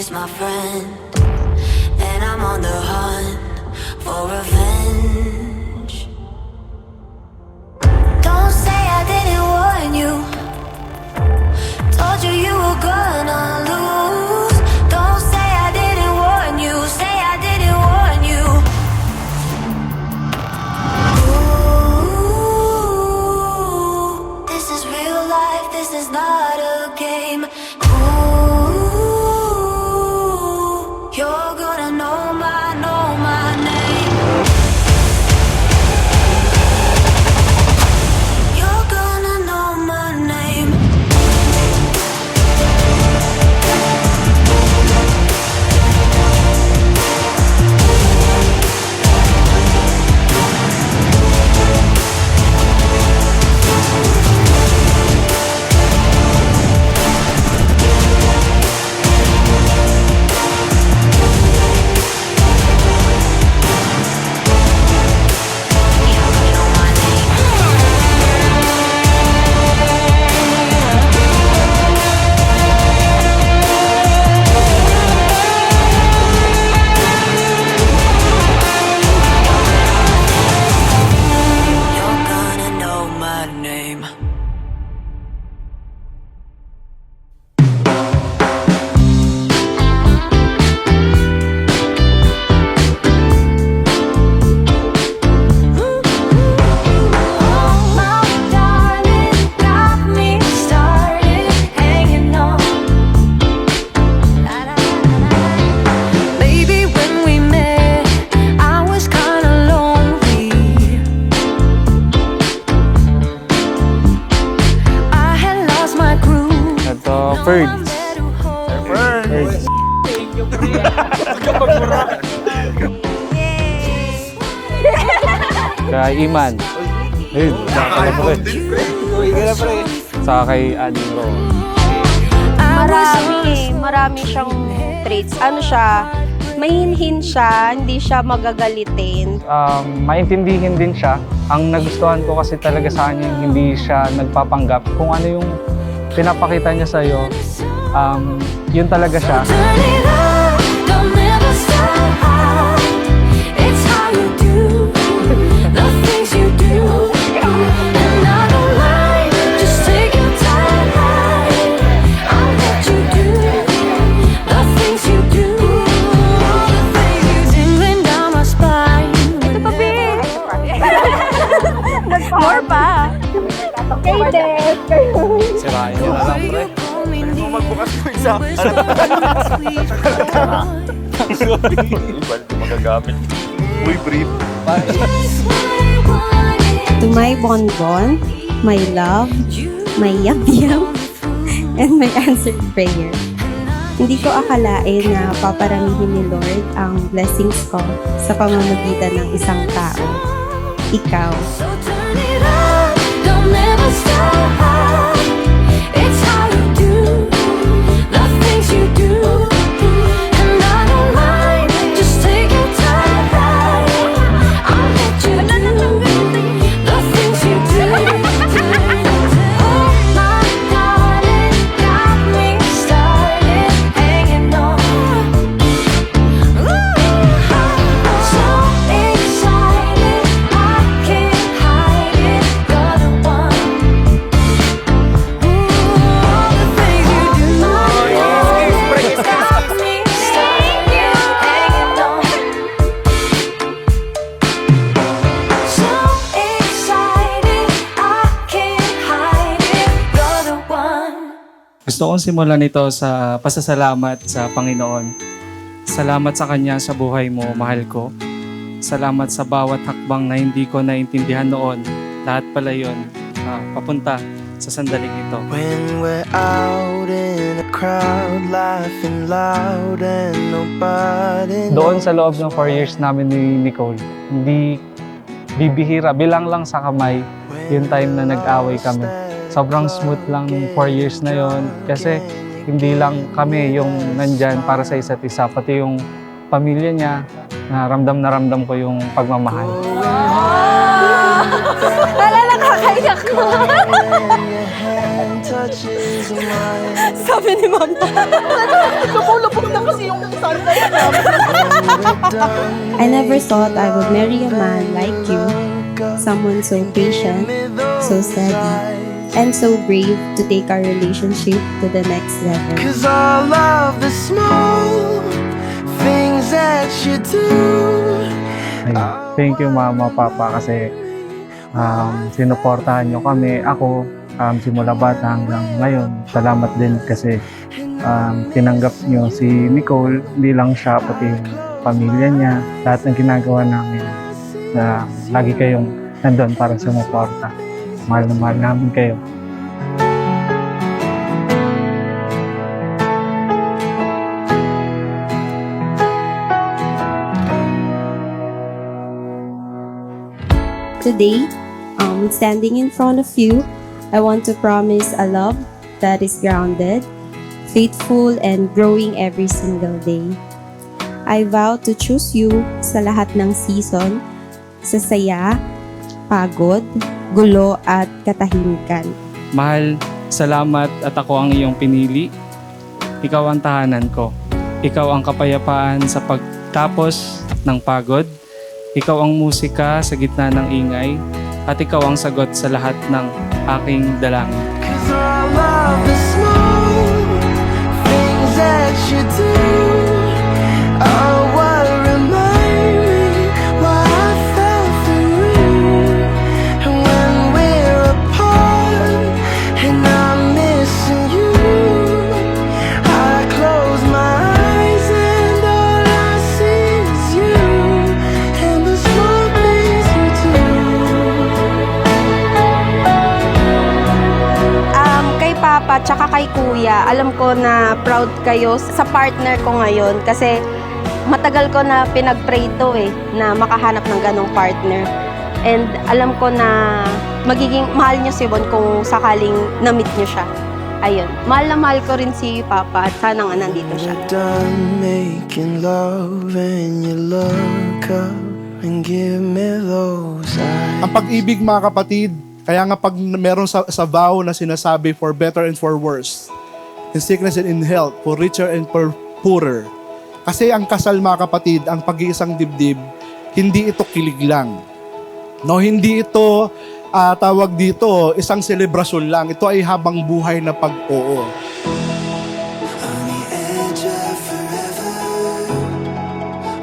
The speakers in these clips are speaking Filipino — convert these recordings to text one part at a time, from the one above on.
she's my friend, and I'm on the hunt for revenge. Don't say I didn't warn you. Told you you were gonna lose. Don't say I didn't warn you. Say I didn't warn you. Ooh, this is real life. This is not a game. Ooh, you're gonna know my name. You're gonna know my name. You're gonna know my name. Baby, when we met, I was kinda lonely. I had lost my groove. Ito, Ferds. Ferds. Kay Iman. Ayun, nakakala mo rin. Saka kay Ading Ro. Marami siyang traits. Ano siya, mahinhin siya, hindi siya magagalitin. Maintindihin din siya. Ang nagustuhan ko kasi talaga sa kanya, hindi siya nagpapanggap. Kung ano yung pinapakita niya sa'yo, yun talaga siya. Turn it up, don't never stop. It's how you do the things you do, and I don't mind. Just take your time. I'll let you do the things you do. The things you tingling down my spine. Ito pa, Be! More pa! Kay Des! Sirain niya na lang, pre. Pwede mo magbukas ko isa. Iba, magagamit. Uy, brief. To my bonbon, my love, my yum-yum, and my answered prayer. Hindi ko akalain na paparamihin ni Lord ang blessings ko sa pamamagitan ng isang tao. Ikaw. So turn it up, don't never stop. It's how you do the things you do, and I don't mind. Just take your time. I'll let you do the things you do. Oh my darling, got me started hanging on. Ooh, so excited, I can't hide it. You're the one. All the things you do, got me started hanging on. So excited, I can't hide it. You're the one. Gusto kong simulan ito sa pasasalamat sa Panginoon. Salamat sa Kanya sa buhay mo, mahal ko. Salamat sa bawat hakbang na hindi ko naintindihan noon. Lahat pala yun, papunta sa sandaling ito. When we're out in a crowd, laughing loud and nobody Doon sa loob ng 4 years namin ni Nicole, hindi bibihira, bilang lang sa kamay, yung time na nag-away kami. Sobrang smooth lang ng 4 years na yon kasi hindi lang kami yung nandyan para sa isa't isa, pati yung pamilya niya, na ramdam ko yung pagmamahal. Wala, nakakaiyak. Naiyak ko. When your hand touches mine. Sabi ni Mama. Lumulubog na kasi yung sunlight namin. I never thought I would marry a man like you. Someone so patient, so steady, and so brave to take our relationship to the next level. Cause all of the small things that you do. Ayun. Thank you Mama, Papa kasi sinuportahan nyo kami. Ako, simula bata hanggang ngayon. Salamat din kasi tinanggap nyo si Nicole, hindi lang siya, pati yung pamilya niya. Lahat ng ginagawa namin na lagi kayong nandun para sumuporta. Mahal na mahal namin kayo. Today, standing in front of you, I want to promise a love that is grounded, faithful, and growing every single day. I vow to choose you sa lahat ng season, sa saya, pagod, gulo, at katahimikan. Mahal, salamat at ako ang iyong pinili. Ikaw ang tahanan ko. Ikaw ang kapayapaan sa pagtapos ng pagod. Ikaw ang musika sa gitna ng ingay. At ikaw ang sagot sa lahat ng aking dalangin. Cause all of the small things that you do are what remind me why I fell for you. And when we're apart and I'm missing you, I close my eyes and all I see is you and the small things you do. Kay Papa tsaka kay Kuya, alam ko na proud kayo sa partner ko ngayon kasi matagal ko na pinag-pray to na makahanap ng ganong partner. And alam ko na magiging mahal nyo si Bon kung sakaling na-meet nyo siya. Ayun, mahal na mahal ko rin si Papa at sana nga nandito siya. We're done making love and you look up and give me those eyes. Ang pag-ibig mga kapatid, kaya nga pag meron sa vow na sinasabi for better and for worse, in sickness and in health, for richer and for poorer. Kasi ang kasal mga kapatid, ang pag-iisang dibdib, hindi ito kilig lang. No, hindi ito tawag dito, isang selebrasyon lang. Ito ay habang buhay na pag-oo. On the edge of forever,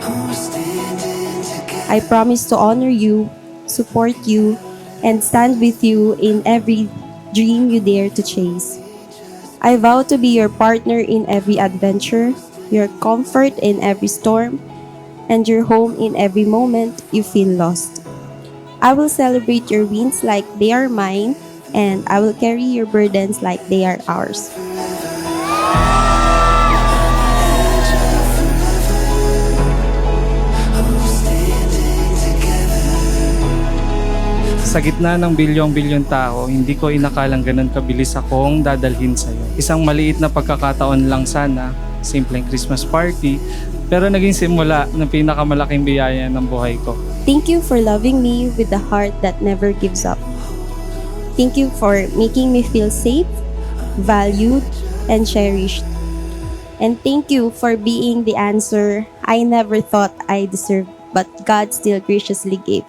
we're standing together. I promise to honor you, support you, and stand with you in every dream you dare to chase. I vow to be your partner in every adventure, your comfort in every storm, and your home in every moment you feel lost. I will celebrate your wins like they are mine, and I will carry your burdens like they are ours. Sa gitna ng bilyong-bilyon tao, hindi ko inakalang ganun kabilis akong dadalhin sa'yo. Isang maliit na pagkakataon lang sana, simpleng Christmas party, pero naging simula ng pinakamalaking biyaya ng buhay ko. Thank you for loving me with a heart that never gives up. Thank you for making me feel safe, valued, and cherished. And thank you for being the answer I never thought I deserved, but God still graciously gave.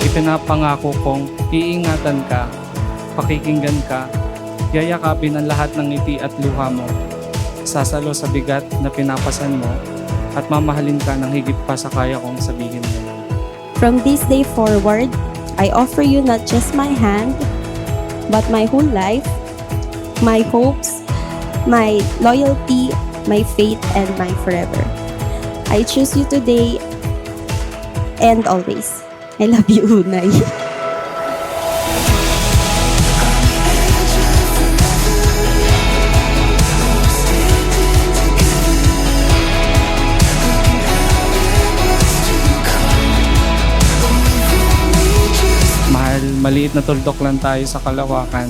Ipinapangako kong iingatan ka, pakikinggan ka, yayakapin ang lahat ng ngiti at luha mo, sasalo sa bigat na pinapasan mo, at mamahalin ka ng higit pa sa kaya kong sabihin mo. From this day forward, I offer you not just my hand, but my whole life, my hopes, my loyalty, my faith, and my forever. I choose you today and always. I love you, Unay. Mahal, maliit na tuldok lang tayo sa kalawakan,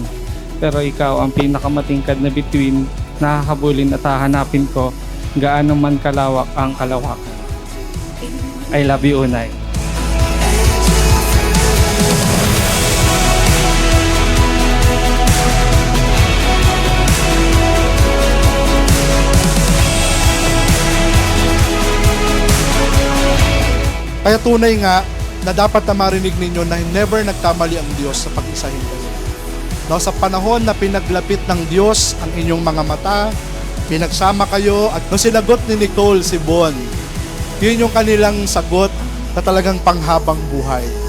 pero ikaw ang pinakamatingkad na bituin na hahabulin at hahanapin ko gaano man kalawak ang kalawakan. I love you, Unay. Kaya tunay nga na dapat na marinig ninyo na never nagkamali ang Diyos sa pag-isahin kayo. No, sa panahon na pinaglapit ng Diyos ang inyong mga mata, pinagsama kayo, at no, sinagot ni Nicole si Bon, yun yung kanilang sagot na talagang panghabang buhay.